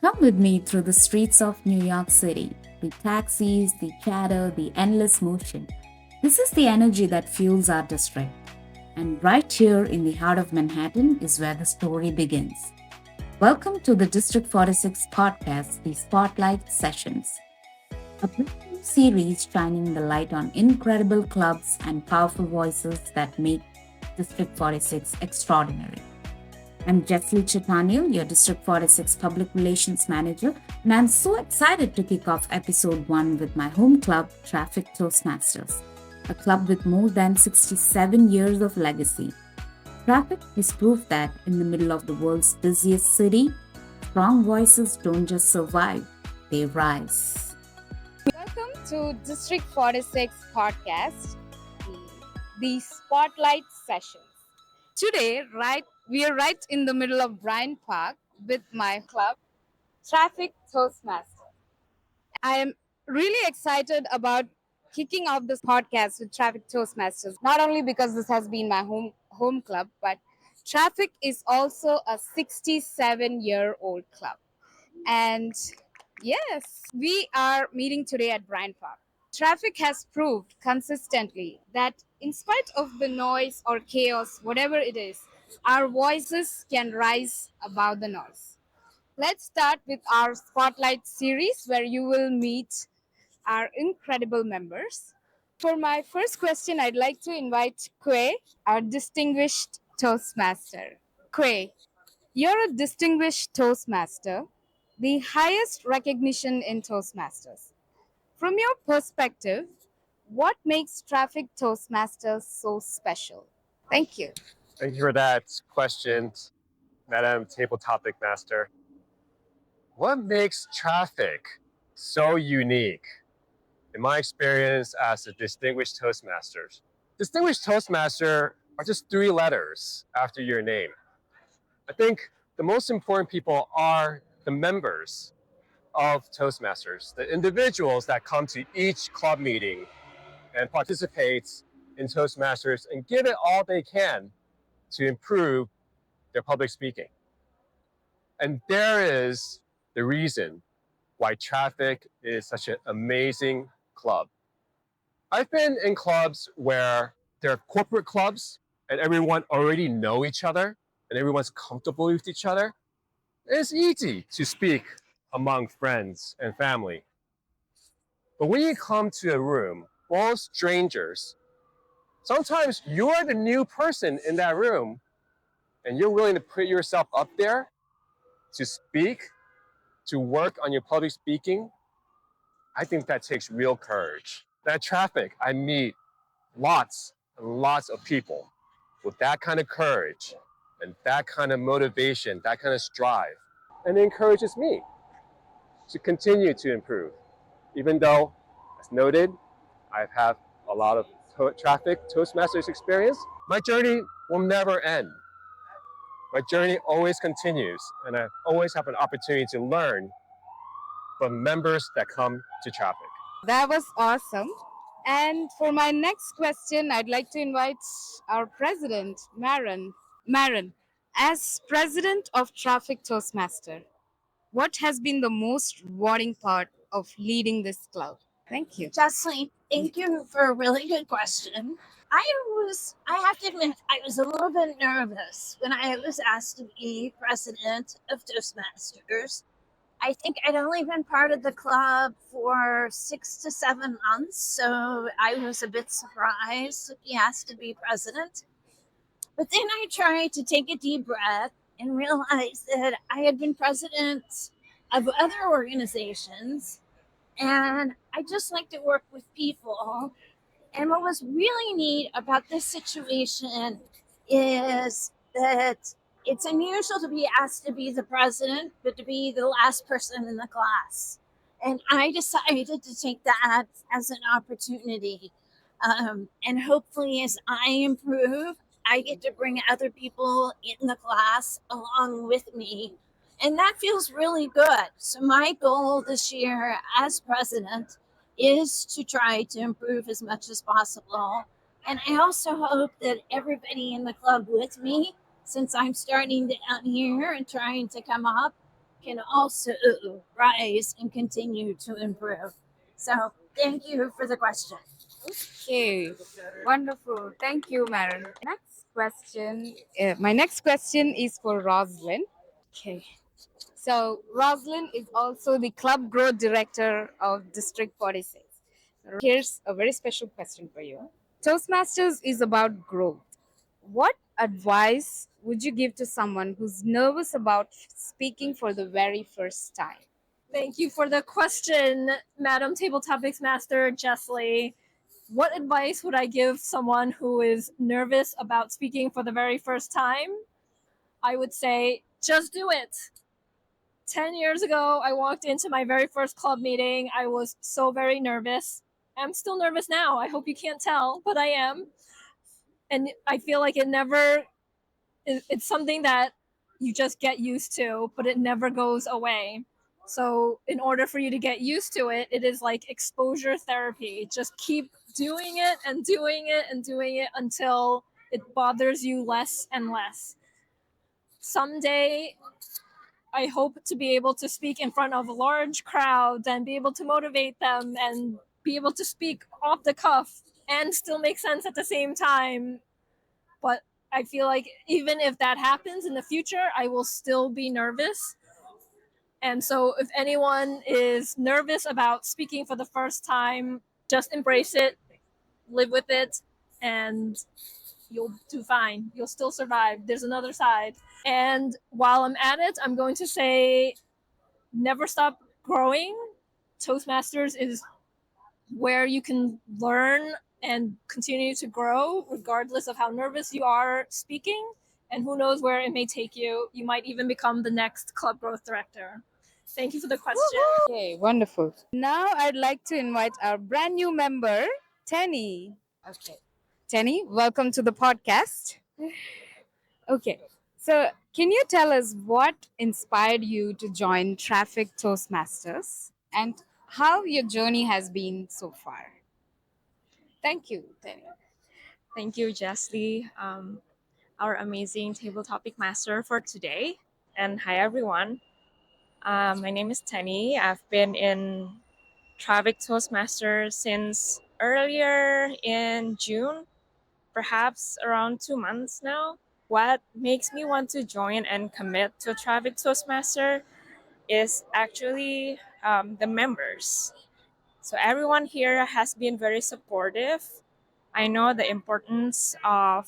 Come with me through the streets of New York City. The taxis, the chatter, the endless motion. This is the energy that fuels our district. And right here in the heart of Manhattan is where the story begins. Welcome to the District 46 podcast, the Spotlight Sessions, a brand new series shining the light on incredible clubs and powerful voices that make District 46 extraordinary. I'm Jeffrey Chaitanya, your District 46 Public Relations Manager, and I'm so excited to kick off episode 1 with my home club, Traffic Toastmasters, a club with more than 67 years of legacy. Traffic has proved that in the middle of the world's busiest city, strong voices don't just survive, they rise. Welcome to District 46 podcast, the Spotlight Sessions. Today, we are right in the middle of Bryant Park with my club, Traffic Toastmasters. I am really excited about kicking off this podcast with Traffic Toastmasters, not only because this has been my home club, but Traffic is also a 67-year-old club. And yes, we are meeting today at Bryant Park. Traffic has proved consistently that in spite of the noise or chaos, whatever it is, our voices can rise above the noise. Let's start with our Spotlight series where you will meet our incredible members. For my first question, I'd like to invite Kuei, our distinguished Toastmaster. Kuei, you're a distinguished Toastmaster, the highest recognition in Toastmasters. From your perspective, what makes Traffic Toastmasters so special? Thank you. Thank you for that question, Madam Table Topic Master. What makes traffic so unique? In my experience as a distinguished Toastmasters, distinguished Toastmaster are just 3 letters after your name. I think the most important people are the members of Toastmasters, the individuals that come to each club meeting and participate in Toastmasters and give it all they can to improve their public speaking. And there is the reason why Traffic is such an amazing club. I've been in clubs where they're corporate clubs and everyone already know each other and everyone's comfortable with each other. It's easy to speak among friends and family. But when you come to a room, all strangers, sometimes you're the new person in that room and you're willing to put yourself up there to speak, to work on your public speaking. I think that takes real courage. That Traffic, I meet lots and lots of people with that kind of courage and that kind of motivation, that kind of strive. And it encourages me to continue to improve. Even though, as noted, I've had a lot of Traffic Toastmasters experience, my journey will never end. My journey always continues, and I always have an opportunity to learn from members that come to Traffic. That was awesome. And for my next question, I'd like to invite our president, Marran. Marran, as president of Traffic Toastmaster, what has been the most rewarding part of leading this club? Thank you. Jocelyn, thank you for a really good question. I have to admit, I was a little bit nervous when I was asked to be president of Toastmasters. I think I'd only been part of the club for 6 to 7 months, so I was a bit surprised to be asked to be president. But then I tried to take a deep breath and realize that I had been president of other organizations, and I just like to work with people. And what was really neat about this situation is that it's unusual to be asked to be the president, but to be the last person in the class. And I decided to take that as an opportunity. And hopefully, as I improve, I get to bring other people in the class along with me. And that feels really good. So, my goal this year as president is to try to improve as much as possible. And I also hope that everybody in the club with me, since I'm starting down here and trying to come up, can also rise and continue to improve. So, thank you for the question. Okay, wonderful. Thank you, Marin. My next question is for Rosalynn. Okay. So Rosalynn is also the club growth director of District 46. Here's a very special question for you. Toastmasters is about growth. What advice would you give to someone who's nervous about speaking for the very first time? Thank you for the question, Madam Table Topics Master Jessley. What advice would I give someone who is nervous about speaking for the very first time? I would say, just do it. 10 years ago, I walked into my very first club meeting. I was so very nervous. I'm still nervous now. I hope you can't tell, but I am. And I feel like it's something that you just get used to, but it never goes away. So, in order for you to get used to it, it is like exposure therapy. Just keep doing it and doing it and doing it until it bothers you less and less. Someday, I hope to be able to speak in front of large crowds and be able to motivate them and be able to speak off the cuff and still make sense at the same time. But I feel like even if that happens in the future, I will still be nervous. And so, if anyone is nervous about speaking for the first time, just embrace it, live with it, and you'll do fine. You'll still survive. There's another side. And while I'm at it, I'm going to say never stop growing. Toastmasters is where you can learn and continue to grow regardless of how nervous you are speaking. And who knows where it may take you. You might even become the next club growth director. Thank you for the question. Okay, wonderful. Now I'd like to invite our brand new member, Tenny. Okay. Tenny, welcome to the podcast. Okay. So, can you tell us what inspired you to join Traffic Toastmasters and how your journey has been so far? Thank you, Tenny. Thank you, Jessie, our amazing table topic master for today. And hi, everyone. My name is Tenny. I've been in Traffic Toastmasters since earlier in June, perhaps around 2 months now. What makes me want to join and commit to Traffic Toastmaster is actually the members. So everyone here has been very supportive. I know the importance of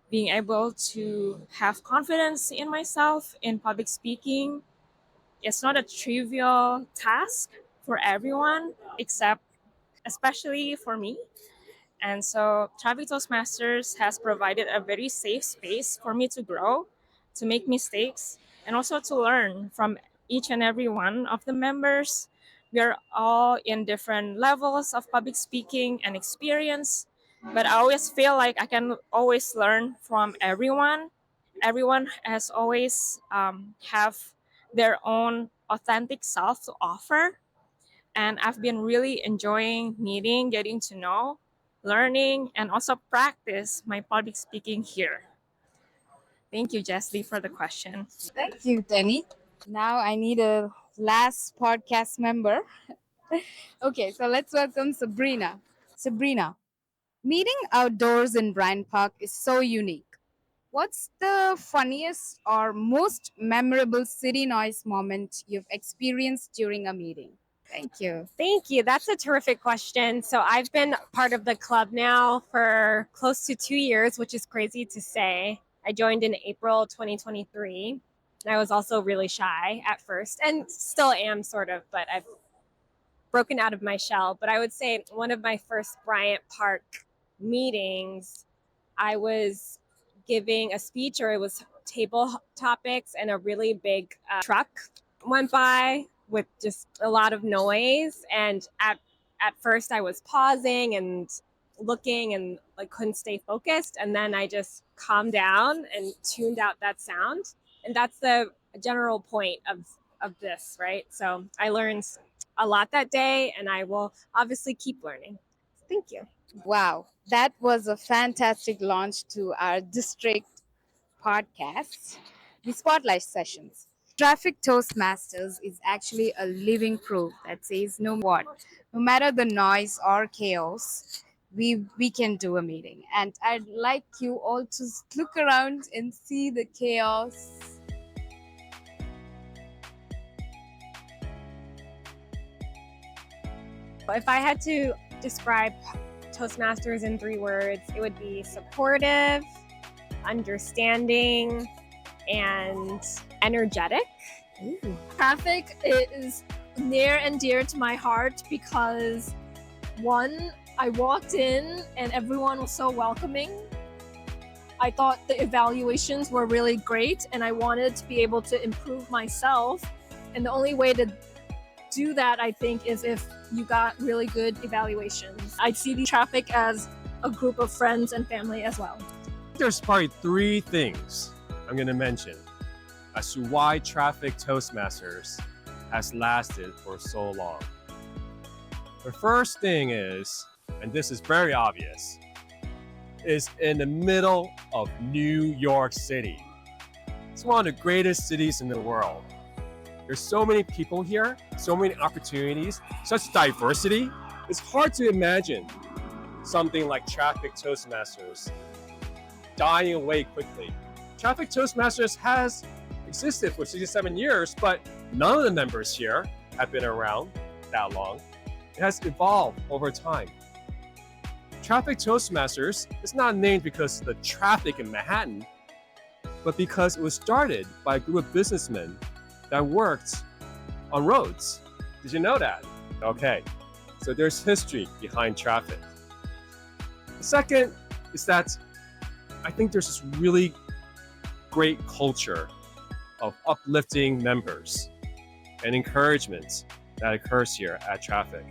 being able to have confidence in myself in public speaking. It's not a trivial task for everyone, except especially for me. And so Traffic Toastmasters has provided a very safe space for me to grow, to make mistakes, and also to learn from each and every one of the members. We are all in different levels of public speaking and experience, but I always feel like I can always learn from everyone. Everyone has always have their own authentic self to offer, and I've been really enjoying meeting, getting to know, learning, and also practice my public speaking here. Thank you, Jessie, for the question. Thank you, Tenny. Now I need a last podcast member. Okay, so let's welcome Sabrina. Sabrina, meeting outdoors in Bryant Park is so unique. What's the funniest or most memorable city noise moment you've experienced during a meeting? Thank you. Thank you. That's a terrific question. So I've been part of the club now for close to 2 years, which is crazy to say. I joined in April 2023. And I was also really shy at first and still am sort of, but I've broken out of my shell. But I would say one of my first Bryant Park meetings, I was giving a speech, or it was table topics, and a really big truck went by with just a lot of noise. And at first I was pausing and looking and like couldn't stay focused, and then I just calmed down and tuned out that sound. And that's the general point of this, right? So I learned a lot that day, and I will obviously keep learning. Thank you. Wow, that was a fantastic launch to our district podcast, the Spotlight Sessions. Traffic Toastmasters is actually a living proof that says no matter the noise or chaos, we can do a meeting. And I'd like you all to look around and see the chaos. If I had to describe Toastmasters in 3 words, it would be supportive, understanding, and energetic. Traffic is near and dear to my heart because one, I walked in and everyone was so welcoming. I thought the evaluations were really great and I wanted to be able to improve myself. And the only way to do that, I think, is if you got really good evaluations. I see the traffic as a group of friends and family as well. There's probably 3 things I'm going to mention as to why Traffic Toastmasters has lasted for so long. The first thing is, and this is very obvious, is in the middle of New York City. It's one of the greatest cities in the world. There's so many people here, so many opportunities, such diversity. It's hard to imagine something like Traffic Toastmasters dying away quickly. Traffic Toastmasters has existed for 67 years, but none of the members here have been around that long. It has evolved over time. Traffic Toastmasters is not named because of the traffic in Manhattan, but because it was started by a group of businessmen that worked on roads. Did you know that? Okay, so there's history behind traffic. The second is that I think there's this really great culture of uplifting members and encouragement that occurs here at Traffic.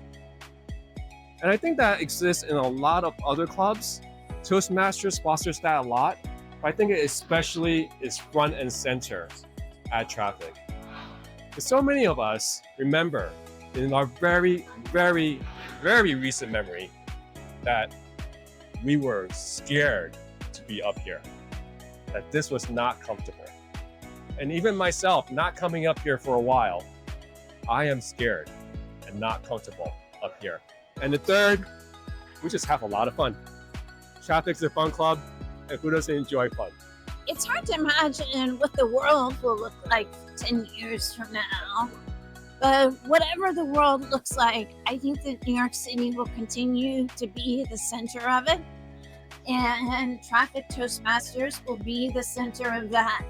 And I think that exists in a lot of other clubs. Toastmasters fosters that a lot, but I think it especially is front and center at Traffic. Because so many of us remember in our very, very, very recent memory that we were scared to be up here, that this was not comfortable. And even myself, not coming up here for a while, I am scared and not comfortable up here. And the third, we just have a lot of fun. Traffic's a fun club, and who doesn't enjoy fun? It's hard to imagine what the world will look like 10 years from now. But whatever the world looks like, I think that New York City will continue to be the center of it. And Traffic Toastmasters will be the center of that.